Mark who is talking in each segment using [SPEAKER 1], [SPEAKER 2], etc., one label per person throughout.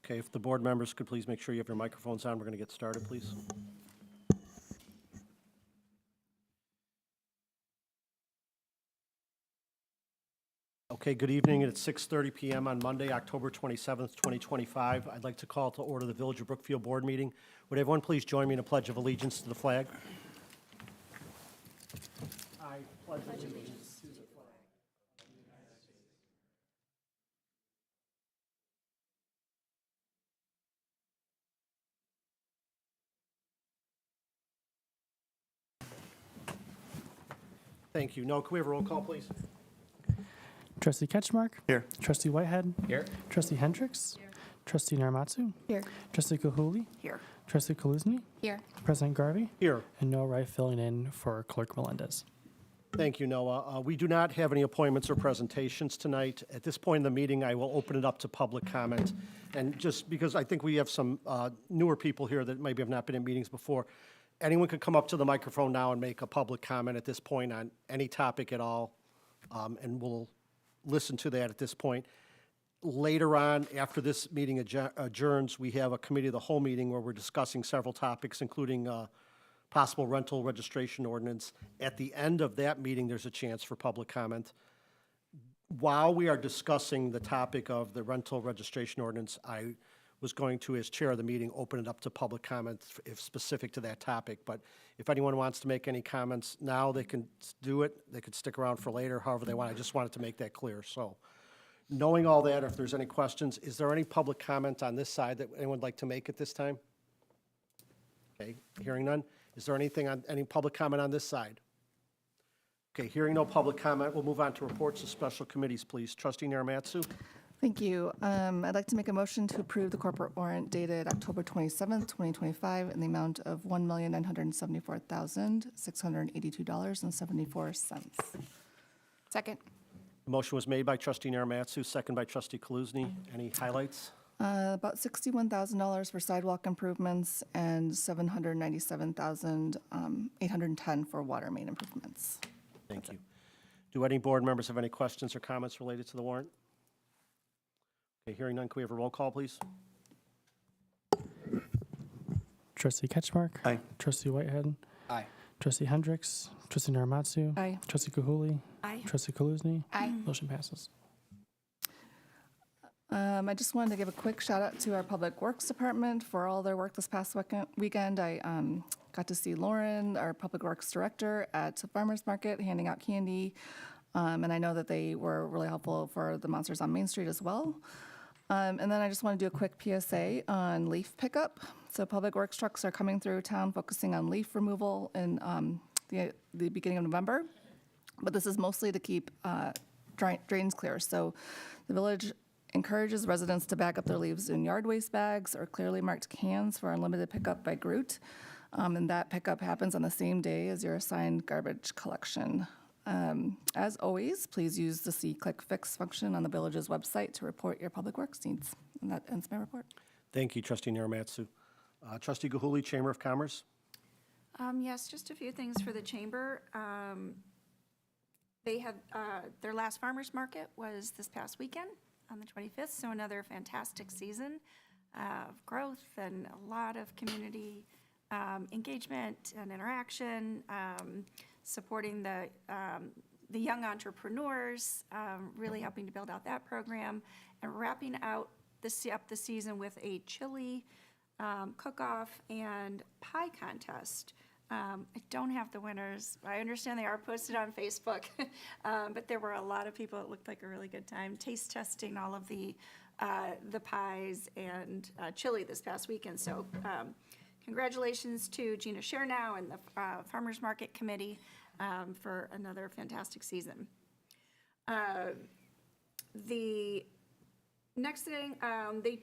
[SPEAKER 1] Okay, if the board members could please make sure you have your microphones on, we're going to get started, please. Okay, good evening. It's 6:30 p.m. on Monday, October 27th, 2025. I'd like to call to order the Village of Brookfield Board meeting. Would everyone please join me in a pledge of allegiance to the flag? I pledge allegiance to the flag. Thank you. No, can we have a roll call, please?
[SPEAKER 2] Trustee Ketchmark?
[SPEAKER 3] Here.
[SPEAKER 2] Trustee Whitehead?
[SPEAKER 3] Here.
[SPEAKER 2] Trustee Hendricks?
[SPEAKER 4] Here.
[SPEAKER 2] Trustee Narimatsu?
[SPEAKER 4] Here.
[SPEAKER 2] Trustee Gilhooley?
[SPEAKER 4] Here.
[SPEAKER 2] Trustee Kaluzny?
[SPEAKER 4] Here.
[SPEAKER 2] President Garvey?
[SPEAKER 1] Here.
[SPEAKER 2] And Noah Wright filling in for Clerk Melendez.
[SPEAKER 1] Thank you, Noah. We do not have any appointments or presentations tonight. At this point in the meeting, I will open it up to public comment. And just because I think we have some newer people here that maybe have not been in meetings before, anyone could come up to the microphone now and make a public comment at this point on any topic at all, and we'll listen to that at this point. Later on, after this meeting adjourns, we have a committee of the whole meeting where we're discussing several topics, including possible rental registration ordinance. At the end of that meeting, there's a chance for public comment. While we are discussing the topic of the rental registration ordinance, I was going to, as chair of the meeting, open it up to public comment if specific to that topic. But if anyone wants to make any comments now, they can do it. They could stick around for later, however they want. I just wanted to make that clear. So knowing all that, if there's any questions, is there any public comment on this side that anyone would like to make at this time? Okay, hearing none. Is there anything on, any public comment on this side? Okay, hearing no public comment, we'll move on to reports of special committees, please. Trustee Narimatsu.
[SPEAKER 4] Thank you. I'd like to make a motion to approve the corporate warrant dated October 27th, 2025 in the amount of $1,974,682.74. Second.
[SPEAKER 1] The motion was made by trustee Narimatsu, second by trustee Kaluzny. Any highlights?
[SPEAKER 4] About $61,000 for sidewalk improvements and $797,810 for water main improvements.
[SPEAKER 1] Thank you. Do any board members have any questions or comments related to the warrant? Okay, hearing none, can we have a roll call, please?
[SPEAKER 2] Trustee Ketchmark?
[SPEAKER 3] Aye.
[SPEAKER 2] Trustee Whitehead?
[SPEAKER 3] Aye.
[SPEAKER 2] Trustee Hendricks? Trustee Narimatsu?
[SPEAKER 4] Aye.
[SPEAKER 2] Trustee Gilhooley?
[SPEAKER 4] Aye.
[SPEAKER 2] Trustee Kaluzny?
[SPEAKER 4] Aye.
[SPEAKER 2] Motion passes.
[SPEAKER 4] I just wanted to give a quick shout out to our Public Works Department for all their work this past weekend. I got to see Lauren, our Public Works Director, at the Farmers Market handing out candy. And I know that they were really helpful for the Monsters on Main Street as well. And then I just want to do a quick PSA on leaf pickup. So Public Works trucks are coming through town focusing on leaf removal in the beginning of November. But this is mostly to keep drains clear. So the village encourages residents to bag up their leaves in yard waste bags or clearly marked cans for unlimited pickup by Groot. And that pickup happens on the same day as your assigned garbage collection. As always, please use the See, Click, Fix function on the village's website to report your public works needs. And that ends my report.
[SPEAKER 1] Thank you, trustee Narimatsu. Trustee Gilhooley, Chamber of Commerce.
[SPEAKER 5] Yes, just a few things for the chamber. They had, their last farmer's market was this past weekend on the 25th, so another fantastic season of growth and a lot of community engagement and interaction, supporting the young entrepreneurs, really helping to build out that program, and wrapping out the season with a chili cook-off and pie contest. I don't have the winners. I understand they are posted on Facebook, but there were a lot of people. It looked like a really good time taste testing all of the pies and chili this past weekend. So congratulations to Gina Shernow and the Farmers Market Committee for another fantastic season. The next thing, they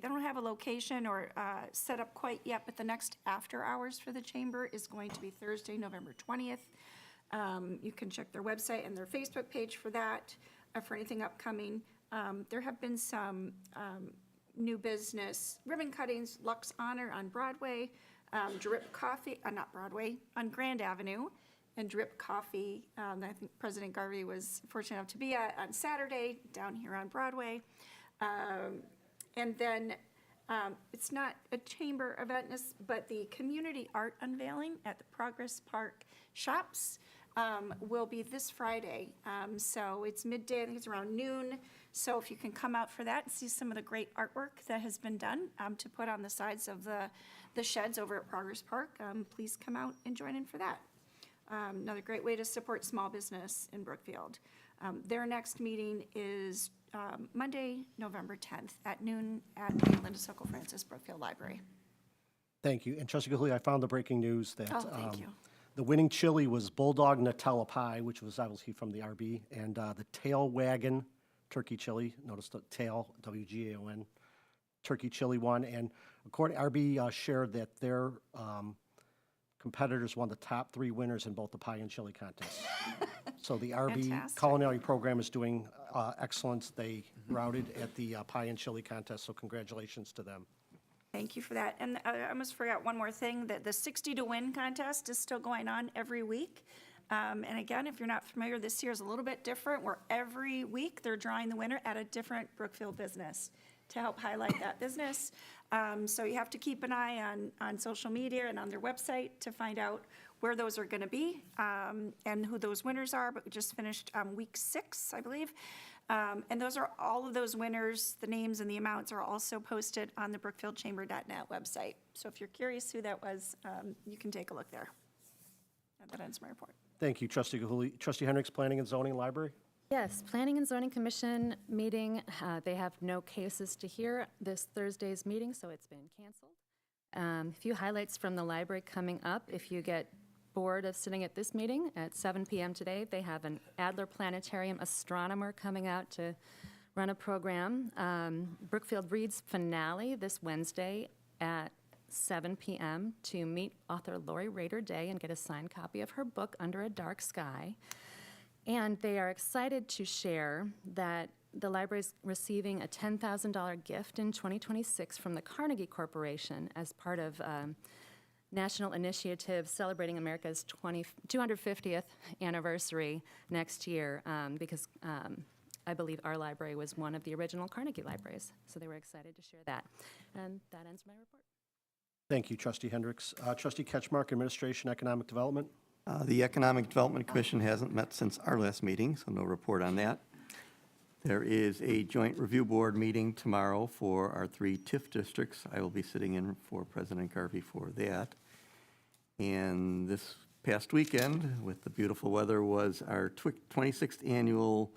[SPEAKER 5] don't have a location or set up quite yet, but the next after hours for the chamber is going to be Thursday, November 20th. You can check their website and their Facebook page for that, for anything upcoming. There have been some new business ribbon cuttings, Lux Honor on Broadway, Drip Coffee, not Broadway, on Grand Avenue, and Drip Coffee, I think President Garvey was fortunate enough to be at on Saturday down here on Broadway. And then it's not a chamber event, but the community art unveiling at the Progress Park Shops will be this Friday. So it's midday, I think it's around noon. So if you can come out for that and see some of the great artwork that has been done to put on the sides of the sheds over at Progress Park, please come out and join in for that. Another great way to support small business in Brookfield. Their next meeting is Monday, November 10th at noon at the Linda Sokol Francis Brookfield Library.
[SPEAKER 1] Thank you. And Trustee Gilhooley, I found the breaking news that
[SPEAKER 5] Oh, thank you.
[SPEAKER 1] the winning chili was Bulldog Nutella Pie, which was obviously from the RB, and the Tail Wagon Turkey Chili. Notice the tail, WGAON, Turkey Chili won. And according, RB shared that their competitors won the top 3 winners in both the pie and chili contests. So the RB
[SPEAKER 5] Fantastic.
[SPEAKER 1] culinary program is doing excellent. They routed at the pie and chili contest, so congratulations to them.
[SPEAKER 5] Thank you for that. And I almost forgot one more thing, that the 60 to win contest is still going on every week. And again, if you're not familiar, this year is a little bit different, where every week they're drawing the winner at a different Brookfield business to help highlight that business. So you have to keep an eye on social media and on their website to find out where those are going to be and who those winners are. But we just finished week 6, I believe. And those are all of those winners, the names and the amounts are also posted on the brookfieldchamber.net website. So if you're curious who that was, you can take a look there. And that ends my report.
[SPEAKER 1] Thank you, Trustee Gilhooley. Trustee Hendricks, Planning and Zoning Library?
[SPEAKER 3] Yes, Planning and Zoning Commission meeting, they have no cases to hear this Thursday's meeting, so it's been canceled. A few highlights from the library coming up. If you get bored of sitting at this meeting, at 7 p.m. today, they have an Adler Planetarium astronomer coming out to run a program. Brookfield Reads finale this Wednesday at 7 p.m. to meet author Lori Rader Day and get a signed copy of her book, Under a Dark Sky. And they are excited to share that the library is receiving a $10,000 gift in 2026 from the Carnegie Corporation as part of national initiative celebrating America's 250th anniversary next year, because I believe our library was one of the original Carnegie libraries. So they were excited to share that. And that ends my report.
[SPEAKER 1] Thank you, Trustee Hendricks. Trustee Ketchmark, Administration, Economic Development.
[SPEAKER 6] The Economic Development Commission hasn't met since our last meeting, so no report on that. There is a joint review board meeting tomorrow for our 3 TIF districts. I will be sitting in for President Garvey for that. And this past weekend, with the beautiful weather, was our 26th annual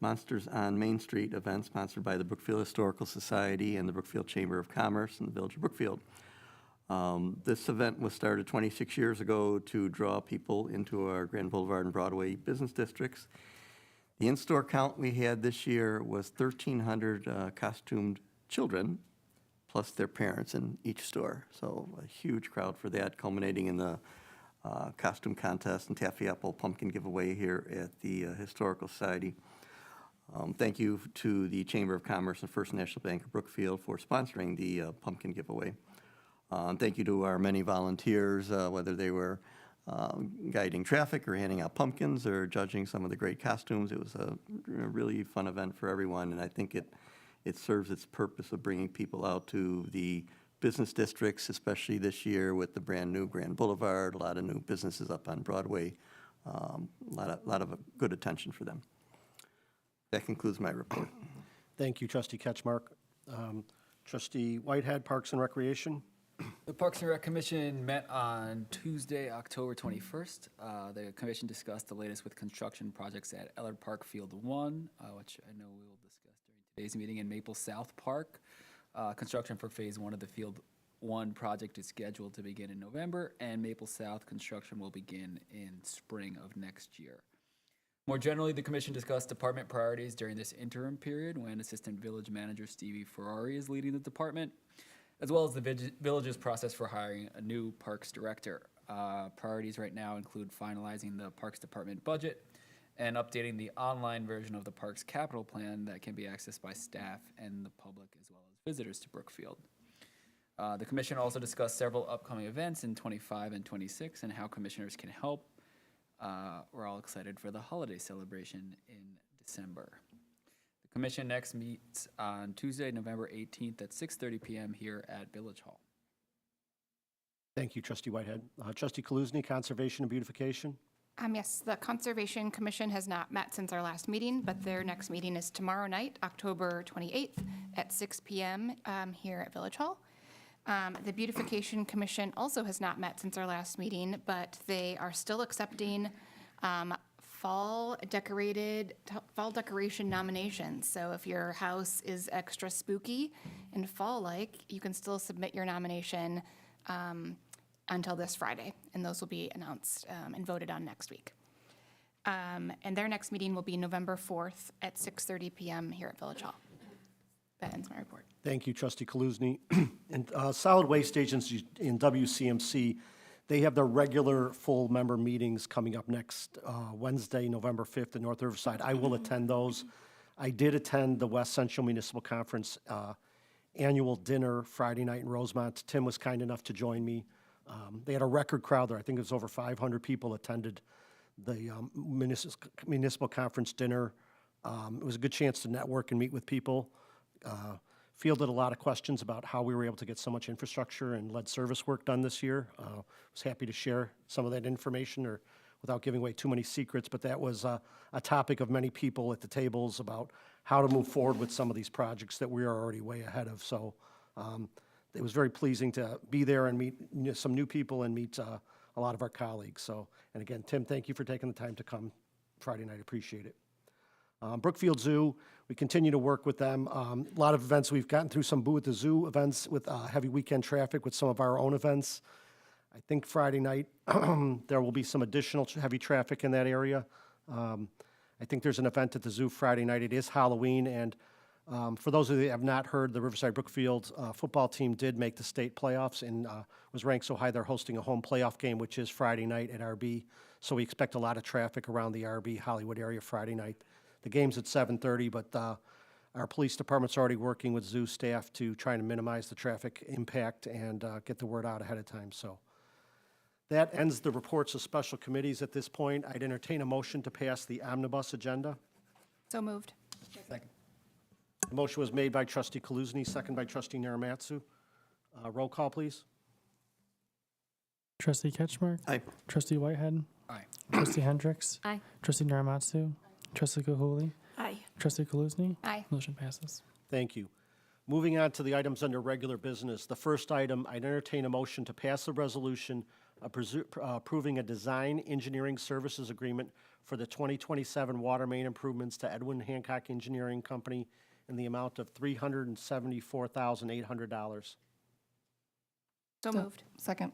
[SPEAKER 6] Monsters on Main Street event, sponsored by the Brookfield Historical Society and the Brookfield Chamber of Commerce and the Village of Brookfield. This event was started 26 years ago to draw people into our Grand Boulevard and Broadway business districts. The in-store count we had this year was 1,300 costumed children, plus their parents in each store. So a huge crowd for that, culminating in the costume contest and Taffy Apple pumpkin giveaway here at the Historical Society. Thank you to the Chamber of Commerce and First National Bank of Brookfield for sponsoring the pumpkin giveaway. Thank you to our many volunteers, whether they were guiding traffic or handing out pumpkins or judging some of the great costumes. It was a really fun event for everyone, and I think it serves its purpose of bringing people out to the business districts, especially this year with the brand new Grand Boulevard, a lot of new businesses up on Broadway, a lot of good attention for them. That concludes my report.
[SPEAKER 1] Thank you, Trustee Ketchmark. Trustee Whitehead, Parks and Recreation.
[SPEAKER 7] The Parks and Rec Commission met on Tuesday, October 21st. The commission discussed the latest with construction projects at Ehlert Park Field 1, which I know we will discuss during today's meeting, in Maple South Park. Construction for Phase 1 of the Field 1 project is scheduled to begin in November, and Maple South construction will begin in spring of next year. More generally, the commission discussed department priorities during this interim period when Assistant Village Manager Stevie Ferrari is leading the department, as well as the village's process for hiring a new parks director. Priorities right now include finalizing the Parks Department budget and updating the online version of the Parks Capital Plan that can be accessed by staff and the public as well as visitors to Brookfield. The commission also discussed several upcoming events in 25 and 26 and how commissioners can help. We're all excited for the holiday celebration in December. The Commission next meets on Tuesday, November 18th at 6:30 PM here at Village Hall.
[SPEAKER 1] Thank you, Trustee Whitehead. Trustee Kaluzny, Conservation and Beautification.
[SPEAKER 8] Yes, the Conservation Commission has not met since our last meeting, but their next meeting is tomorrow night, October 28th at 6 PM here at Village Hall. The Beautification Commission also has not met since our last meeting, but they are still accepting fall decoration nominations. So if your house is extra spooky and fall-like, you can still submit your nomination until this Friday, and those will be announced and voted on next week. And their next meeting will be November 4th at 6:30 PM here at Village Hall. That ends my report.
[SPEAKER 1] Thank you, Trustee Kaluzny. And Solid Waste Agency in WCMC, they have their regular full member meetings coming up next Wednesday, November 5th at North Riverside. I will attend those. I did attend the West Central Municipal Conference annual dinner Friday night in Rosemont. Tim was kind enough to join me. They had a record crowd there. I think it was over 500 people attended the municipal conference dinner. It was a good chance to network and meet with people. Fielded a lot of questions about how we were able to get so much infrastructure and lead service work done this year. Was happy to share some of that information or without giving away too many secrets, but that was a topic of many people at the tables about how to move forward with some of these projects that we are already way ahead of. So it was very pleasing to be there and meet some new people and meet a lot of our colleagues. So, and again, Tim, thank you for taking the time to come Friday night. Appreciate it. Brookfield Zoo, we continue to work with them. A lot of events. We've gotten through some Boo at the Zoo events with heavy weekend traffic with some of our own events. I think Friday night there will be some additional heavy traffic in that area. I think there's an event at the zoo Friday night. It is Halloween, and for those of you that have not heard, the Riverside Brookfield football team did make the state playoffs and was ranked so high they're hosting a home playoff game, which is Friday night at RB. So we expect a lot of traffic around the RB Hollywood area Friday night. The game's at 7:30, but our police department's already working with zoo staff to try to minimize the traffic impact and get the word out ahead of time. So that ends the reports of special committees at this point. I'd entertain a motion to pass the omnibus agenda.
[SPEAKER 8] So moved.
[SPEAKER 1] The motion was made by Trustee Kaluzny, second by Trustee Narimatsu. Roll call, please.
[SPEAKER 2] Trustee Ketchmark.
[SPEAKER 6] Aye.
[SPEAKER 2] Trustee Whitehead.
[SPEAKER 7] Aye.
[SPEAKER 2] Trustee Hendricks.
[SPEAKER 3] Aye.
[SPEAKER 2] Trustee Narimatsu. Trustee Gilhooley.
[SPEAKER 5] Aye.
[SPEAKER 2] Trustee Kaluzny.
[SPEAKER 8] Aye.
[SPEAKER 2] Motion passes.
[SPEAKER 1] Thank you. Moving on to the items under regular business. The first item, I'd entertain a motion to pass a resolution approving a design engineering services agreement for the 2027 water main improvements to Edwin Hancock Engineering Company in the amount of $374,800.
[SPEAKER 8] So moved.
[SPEAKER 4] Second.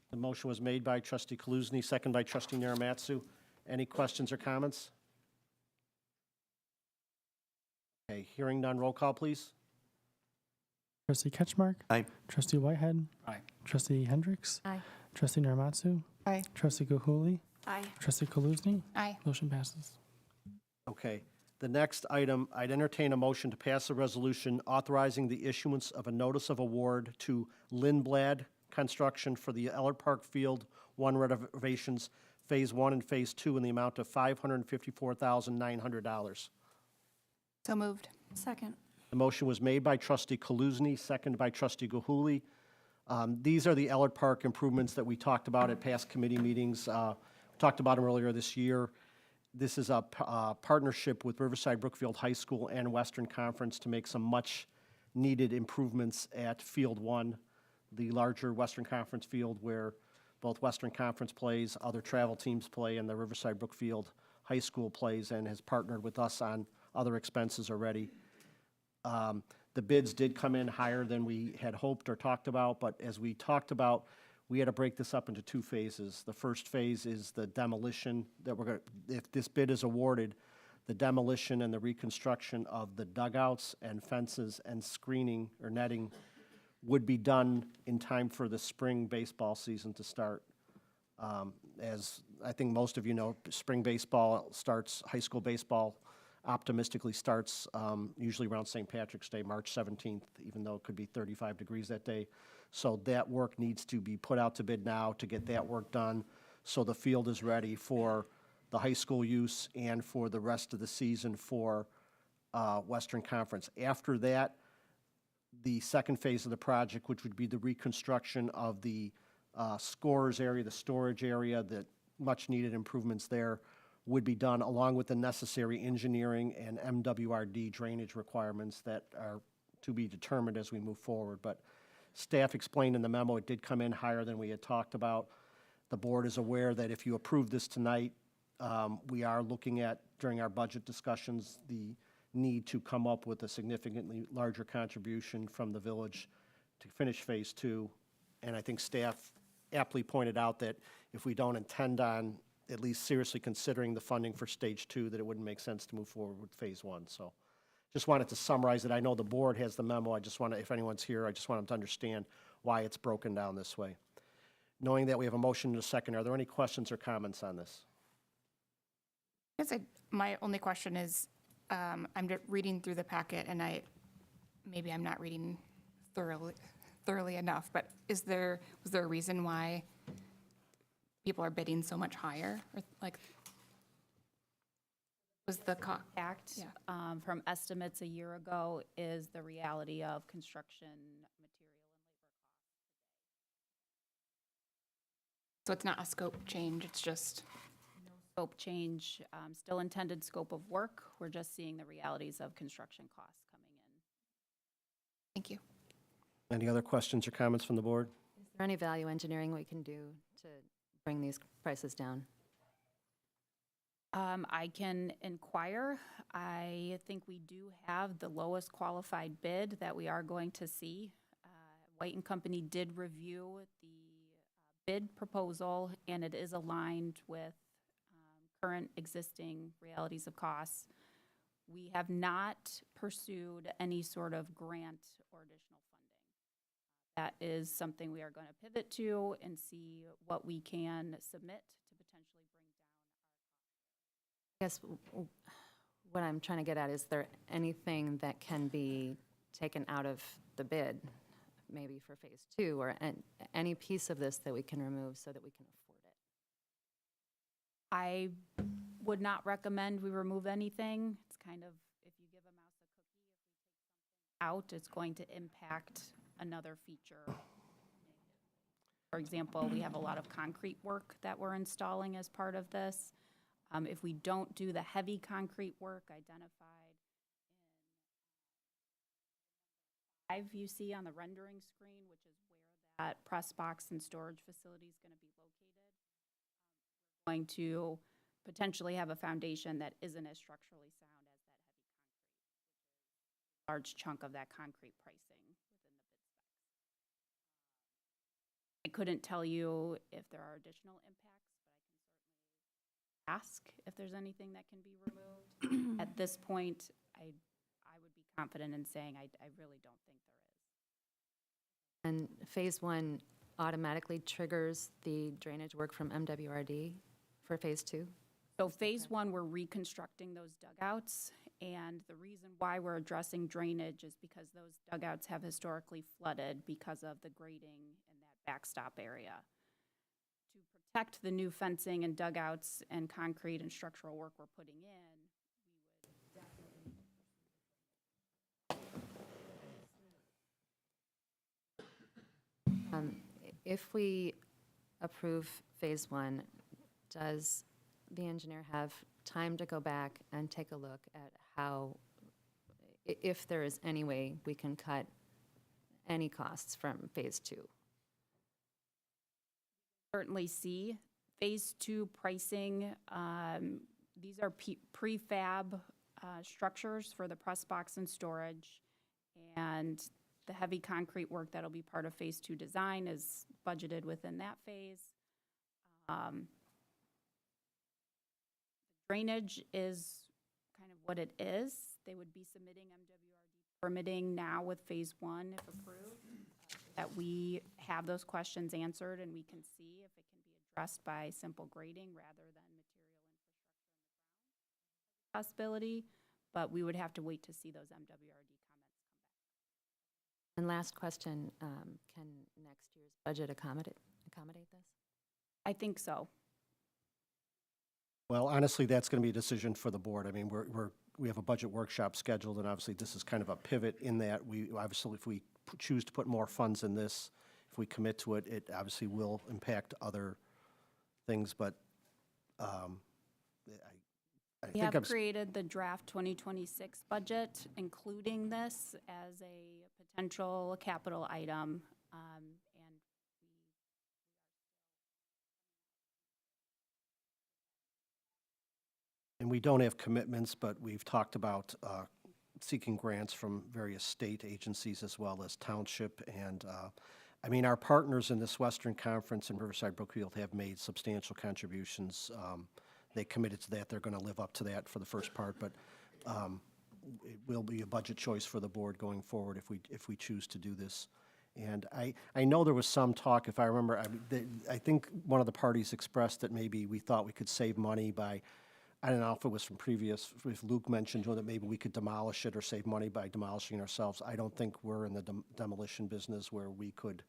[SPEAKER 1] The motion was made by Trustee Kaluzny, second by Trustee Narimatsu. Any questions or comments? Okay, hearing none, roll call, please.
[SPEAKER 2] Trustee Ketchmark.
[SPEAKER 6] Aye.
[SPEAKER 2] Trustee Whitehead.
[SPEAKER 7] Aye.
[SPEAKER 2] Trustee Hendricks.
[SPEAKER 3] Aye.
[SPEAKER 2] Trustee Narimatsu.
[SPEAKER 4] Aye.
[SPEAKER 2] Trustee Gilhooley.
[SPEAKER 5] Aye.
[SPEAKER 2] Trustee Kaluzny.
[SPEAKER 8] Aye.
[SPEAKER 2] Motion passes.
[SPEAKER 1] Okay. The next item, I'd entertain a motion to pass a resolution authorizing the issuance of a notice of award to Lindblad Construction for the Ehlert Park Field 1 renovations, Phase 1 and Phase 2 in the amount of $554,900.
[SPEAKER 8] So moved.
[SPEAKER 5] Second.
[SPEAKER 1] The motion was made by Trustee Kaluzny, seconded by Trustee Gilhooley. These are the Ehlert Park improvements that we talked about at past committee meetings. We talked about them earlier this year. This is a partnership with Riverside Brookfield High School and Western Conference to make some much-needed improvements at Field 1, the larger Western Conference field where both Western Conference plays, other travel teams play, and the Riverside Brookfield High School plays, and has partnered with us on other expenses already. The bids did come in higher than we had hoped or talked about, but as we talked about, we had to break this up into two phases. The first phase is the demolition that we're going to, if this bid is awarded, the demolition and the reconstruction of the dugouts and fences and screening or netting would be done in time for the spring baseball season to start. As I think most of you know, spring baseball starts, high school baseball optimistically starts usually around St. Patrick's Day, March 17th, even though it could be 35 degrees that day. So that work needs to be put out to bid now to get that work done so the field is ready for the high school use and for the rest of the season for Western Conference. After that, the second phase of the project, which would be the reconstruction of the scores area, the storage area, the much-needed improvements there, would be done along with the necessary engineering and MWRD drainage requirements that are to be determined as we move forward. But staff explained in the memo, it did come in higher than we had talked about. The board is aware that if you approve this tonight, we are looking at, during our budget discussions, the need to come up with a significantly larger contribution from the village to finish Phase 2. And I think staff aptly pointed out that if we don't intend on at least seriously considering the funding for Stage 2, that it wouldn't make sense to move forward with Phase 1. So just wanted to summarize it. I know the board has the memo. I just want to, if anyone's here, I just want them to understand why it's broken down this way. Knowing that we have a motion and a second, are there any questions or comments on this?
[SPEAKER 8] I guess my only question is, I'm reading through the packet, and maybe I'm not reading thoroughly enough, but was there a reason why people are bidding so much higher? Or like, was the
[SPEAKER 9] Act
[SPEAKER 8] Yeah.
[SPEAKER 9] from estimates a year ago is the reality of construction material and labor costs.
[SPEAKER 8] so it's not a scope change, it's just,
[SPEAKER 9] Scope change, still intended scope of work. We're just seeing the realities of construction costs coming in.
[SPEAKER 8] thank you.
[SPEAKER 1] Any other questions or comments from the board?
[SPEAKER 3] Is there any value engineering we can do to bring these prices down?
[SPEAKER 9] I can inquire. I think we do have the lowest qualified bid that we are going to see. White and Company did review the bid proposal, and it is aligned with current existing realities of costs. We have not pursued any sort of grant or additional funding. That is something we are going to pivot to and see what we can submit to potentially bring down.
[SPEAKER 3] I guess what I'm trying to get at, is there anything that can be taken out of the bid, maybe for Phase 2, or any piece of this that we can remove so that we can afford it?
[SPEAKER 9] I would not recommend we remove anything. It's kind of, if you give a mouse a cookie, if we take something out, it's going to impact another feature. For example, we have a lot of concrete work that we're installing as part of this. If we don't do the heavy concrete work identified in 5 you see on the rendering screen, which is where that press box and storage facility is going to be located, we're going to potentially have a foundation that isn't as structurally sound as that heavy concrete, which is a large chunk of that concrete pricing within the bid specs. I couldn't tell you if there are additional impacts, but I can certainly ask if there's anything that can be removed. At this point, I would be confident in saying I really don't think there is.
[SPEAKER 3] And Phase 1 automatically triggers the drainage work from MWRD for Phase 2?
[SPEAKER 9] So Phase 1, we're reconstructing those dugouts, and the reason why we're addressing drainage is because those dugouts have historically flooded because of the grading in that backstop area. To protect the new fencing and dugouts and concrete and structural work we're putting in, we would definitely.
[SPEAKER 3] If we approve Phase 1, does the engineer have time to go back and take a look at how, if there is any way we can cut any costs from Phase 2?
[SPEAKER 9] Certainly see Phase 2 pricing. These are prefab structures for the press box and storage, and the heavy concrete work that'll be part of Phase 2 design is budgeted within that phase. Drainage is kind of what it is. They would be submitting MWRD permitting now with Phase 1 if approved, that we have those questions answered and we can see if it can be addressed by simple grading rather than material infrastructure in the ground possibility, but we would have to wait to see those MWRD comments come back.
[SPEAKER 3] And last question, can next year's budget accommodate this?
[SPEAKER 9] I think so.
[SPEAKER 1] Well, honestly, that's going to be a decision for the board. I mean, we're we have a budget workshop scheduled, and obviously this is kind of a pivot in that we, obviously, if we choose to put more funds in this, if we commit to it, it obviously will impact other things, but I
[SPEAKER 9] We
[SPEAKER 1] think
[SPEAKER 9] have
[SPEAKER 1] I'm, s-
[SPEAKER 9] created the draft 2026 budget, including this as a potential capital item. And
[SPEAKER 1] and we don't have commitments, but we've talked about seeking grants from various state agencies as well as township. And, I mean, our partners in this Western Conference and Riverside Brookfield have made substantial contributions. They committed to that. They're going to live up to that for the first part, but it will be a budget choice for the board going forward if we choose to do this. And I know there was some talk, if I remember, I think one of the parties expressed that maybe we thought we could save money by, I don't know if it was from previous, if Luke mentioned that maybe we could demolish it or save money by demolishing it ourselves. I don't think we're in the demolition business where we could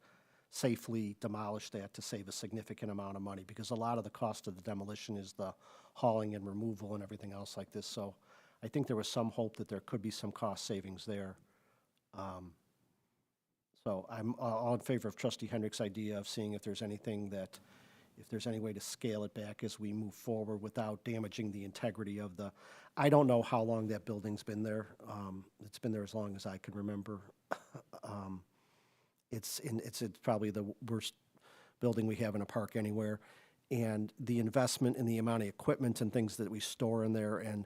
[SPEAKER 1] safely demolish that to save a significant amount of money, because a lot of the cost of the demolition is the hauling and removal and everything else like this. So I think there was some hope that there could be some cost savings there. So I'm all in favor of Trustee Hendricks' idea of seeing if there's anything that, if there's any way to scale it back as we move forward without damaging the integrity of the, I don't know how long that building's been there. It's been there as long as I can remember. It's probably the worst building we have in a park anywhere. And the investment in the amount of equipment and things that we store in there. And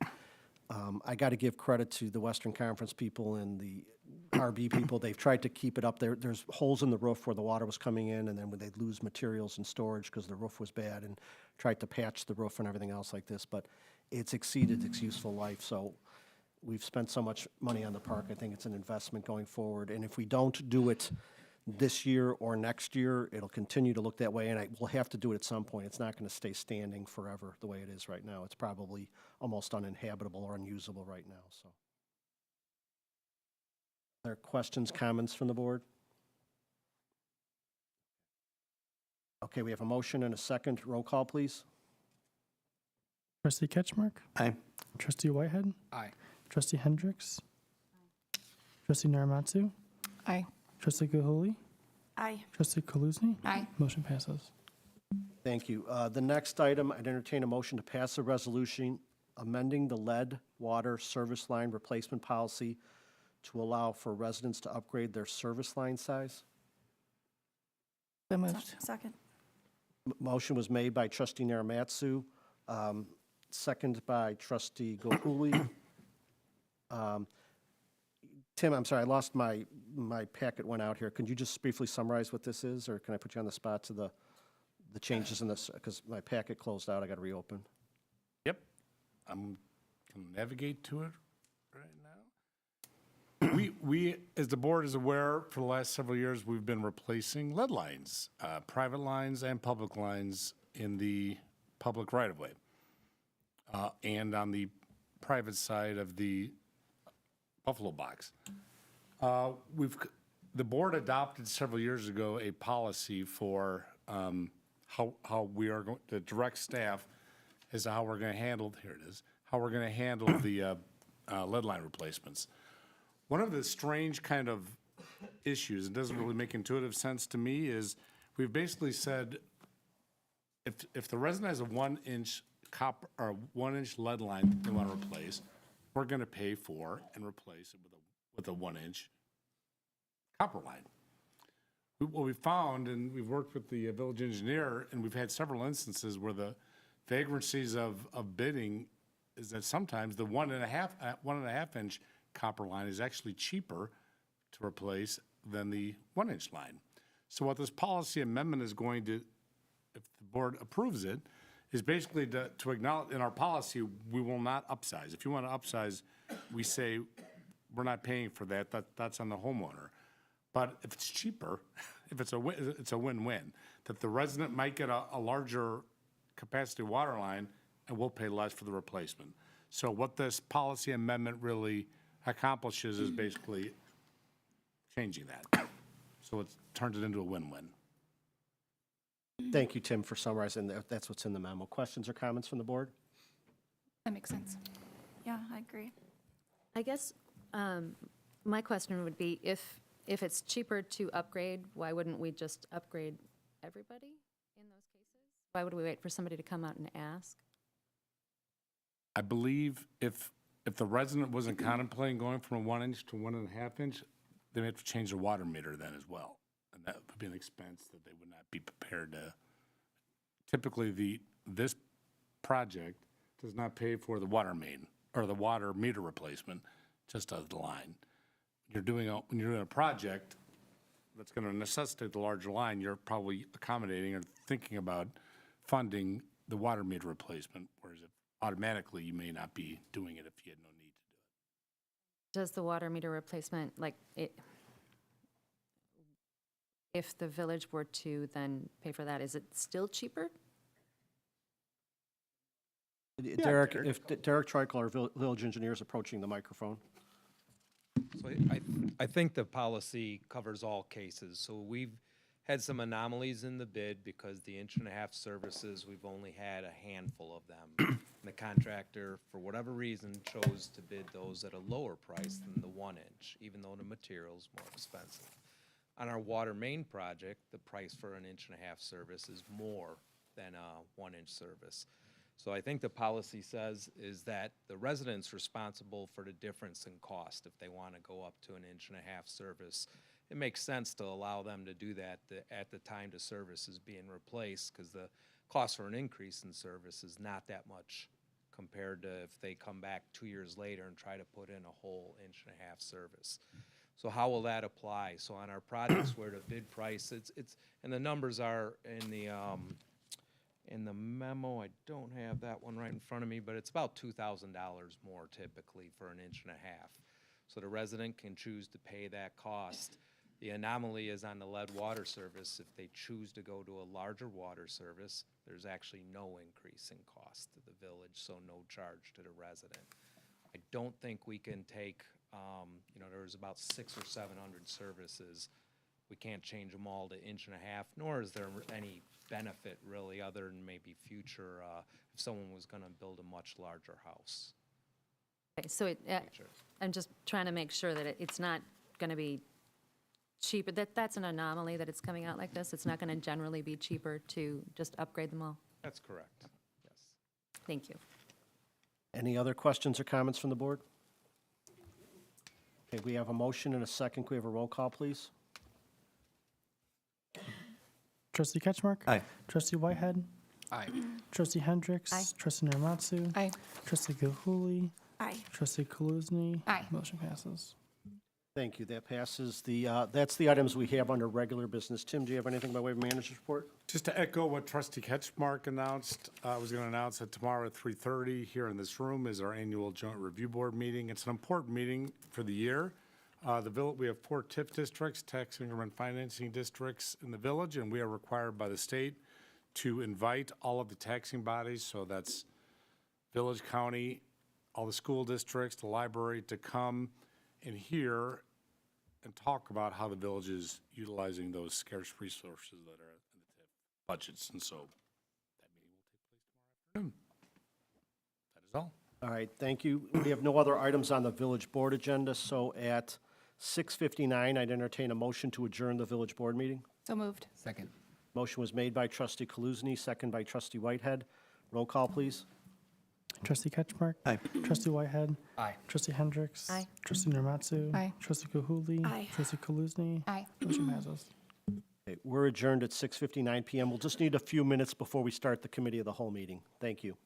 [SPEAKER 1] I got to give credit to the Western Conference people and the RB people. They've tried to keep it up there. There's holes in the roof where the water was coming in, and then when they'd lose materials and storage because the roof was bad, and tried to patch the roof and everything else like this. But it's exceeded its useful life. So we've spent so much money on the park. I think it's an investment going forward. And if we don't do it this year or next year, it'll continue to look that way, and we'll have to do it at some point. It's not going to stay standing forever the way it is right now. It's probably almost uninhabitable or unusable right now, so. Are there questions, comments from the board? Okay, we have a motion and a second. Roll call, please.
[SPEAKER 2] Trustee Ketchmark?
[SPEAKER 6] Aye.
[SPEAKER 2] Trustee Whitehead?
[SPEAKER 7] Aye.
[SPEAKER 2] Trustee Hendricks? Trustee Narimatsu?
[SPEAKER 4] Aye.
[SPEAKER 2] Trustee Gilhooley?
[SPEAKER 5] Aye.
[SPEAKER 2] Trustee Kaluzny?
[SPEAKER 8] Aye.
[SPEAKER 2] Motion passes.
[SPEAKER 1] Thank you. The next item, I'd entertain a motion to pass a resolution amending the lead water service line replacement policy to allow for residents to upgrade their service line size.
[SPEAKER 4] So moved.
[SPEAKER 5] Second.
[SPEAKER 1] Motion was made by Trustee Narimatsu, second by Trustee Gilhooley. Tim, I'm sorry, I lost my packet went out here. Could you just briefly summarize what this is, or can I put you on the spot to the changes in this, because my packet closed out, I got to reopen.
[SPEAKER 10] Yep, I'm going to navigate to it right now. We, as the board is aware, for the last several years, we've been replacing lead lines, private lines and public lines in the public right-of-way, and on the private side of the Buffalo box. The board adopted several years ago a policy for how we are going to direct staff as to how we're going to handle, here it is, how we're going to handle the lead line replacements. One of the strange kind of issues, it doesn't really make intuitive sense to me, is we've basically said if the resident has a 1-inch copper or 1-inch lead line that they want to replace, we're going to pay for and replace it with a 1-inch copper line. What we found, and we've worked with the village engineer, and we've had several instances where the vagrancies of bidding is that sometimes the 1.5-inch copper line is actually cheaper to replace than the 1-inch line. So what this policy amendment is going to, if the board approves it, is basically to acknowledge in our policy, we will not upsize. If you want to upsize, we say we're not paying for that. That's on the homeowner. But if it's cheaper, if it's a win-win, that the resident might get a larger capacity water line and we'll pay less for the replacement. So what this policy amendment really accomplishes is basically changing that. So it turns it into a win-win.
[SPEAKER 1] Thank you, Tim, for summarizing that. That's what's in the memo. Questions or comments from the board?
[SPEAKER 8] That makes sense.
[SPEAKER 5] Yeah, I agree.
[SPEAKER 3] I guess my question would be, if it's cheaper to upgrade, why wouldn't we just upgrade everybody in those cases? Why would we wait for somebody to come out and ask?
[SPEAKER 10] I believe if the resident wasn't contemplating going from a 1 inch to 1.5 inch, they may have to change the water meter then as well. And that would be an expense that they would not be prepared to. Typically, this project does not pay for the water main or the water meter replacement, just does the line. When you're doing a project that's going to necessitate the larger line, you're probably accommodating or thinking about funding the water meter replacement, whereas if automatically you may not be doing it if you had no need to do it.
[SPEAKER 3] Does the water meter replacement, if the village were to then pay for that, is it still cheaper?
[SPEAKER 1] Derek, if Derek Treichel, our village engineer, is approaching the microphone.
[SPEAKER 11] So I think the policy covers all cases. So we've had some anomalies in the bid because the 1.5-inch services, we've only had a handful of them. And the contractor, for whatever reason, chose to bid those at a lower price than the 1 inch, even though the material's more expensive. On our water main project, the price for an 1.5-inch service is more than a 1 inch service. So I think the policy says is that the resident's responsible for the difference in cost. If they want to go up to an 1.5-inch service, it makes sense to allow them to do that at the time the service is being replaced, because the cost for an increase in service is not that much compared to if they come back 2 years later and try to put in a whole 1.5-inch service. So how will that apply? So on our projects where the bid price, it's and the numbers are in the memo. I don't have that one right in front of me, but it's about $2,000 more typically for an 1.5 inch. So the resident can choose to pay that cost. The anomaly is on the lead water service. If they choose to go to a larger water service, there's actually no increase in cost to the village, so no charge to the resident. I don't think we can take, there's about 600 or 700 services. We can't change them all to 1.5 inch, nor is there any benefit really other than maybe future, if someone was going to build a much larger house.
[SPEAKER 3] Okay, so I'm just trying to make sure that it's not going to be cheaper, that's an anomaly that it's coming out like this. It's not going to generally be cheaper to just upgrade them all.
[SPEAKER 11] That's correct, yes.
[SPEAKER 3] Thank you.
[SPEAKER 1] Any other questions or comments from the board? Okay, we have a motion and a second. Can we have a roll call, please?
[SPEAKER 2] Trustee Ketchmark?
[SPEAKER 6] Aye.
[SPEAKER 2] Trustee Whitehead?
[SPEAKER 7] Aye.
[SPEAKER 2] Trustee Hendricks?
[SPEAKER 3] Aye.
[SPEAKER 2] Trustee Narimatsu?
[SPEAKER 4] Aye.
[SPEAKER 2] Trustee Gilhooley?
[SPEAKER 5] Aye.
[SPEAKER 2] Trustee Kaluzny?
[SPEAKER 8] Aye.
[SPEAKER 2] Motion passes.
[SPEAKER 1] Thank you. That passes. That's the items we have under regular business. Tim, do you have anything by way of manager's report?
[SPEAKER 10] Just to echo what Trustee Ketchmark announced, I was going to announce that tomorrow at 3:30 here in this room is our annual Joint Review Board meeting. It's an important meeting for the year. We have 4 TIF districts, tax increment financing districts in the village, and we are required by the state to invite all of the taxing bodies, so that's village, county, all the school districts, the library, to come and hear and talk about how the village is utilizing those scarce resources that are in the TIF budgets. And so that meeting will take place tomorrow afternoon. That is all.
[SPEAKER 1] All right, thank you. We have no other items on the village board agenda, so at 6:59, I'd entertain a motion to adjourn the village board meeting.
[SPEAKER 8] So moved.
[SPEAKER 7] Second.
[SPEAKER 1] Motion was made by Trustee Kaluzny, second by Trustee Whitehead. Roll call, please.
[SPEAKER 2] Trustee Ketchmark?
[SPEAKER 6] Aye.
[SPEAKER 2] Trustee Whitehead?
[SPEAKER 7] Aye.
[SPEAKER 2] Trustee Hendricks?
[SPEAKER 3] Aye.
[SPEAKER 2] Trustee Narimatsu?
[SPEAKER 4] Aye.
[SPEAKER 2] Trustee Gilhooley?
[SPEAKER 5] Aye.
[SPEAKER 2] Trustee Kaluzny?
[SPEAKER 8] Aye.
[SPEAKER 2] Motion passes.
[SPEAKER 1] Okay, we're adjourned at 6:59 PM. We'll just need a few minutes before we start the committee of the whole meeting. Thank you.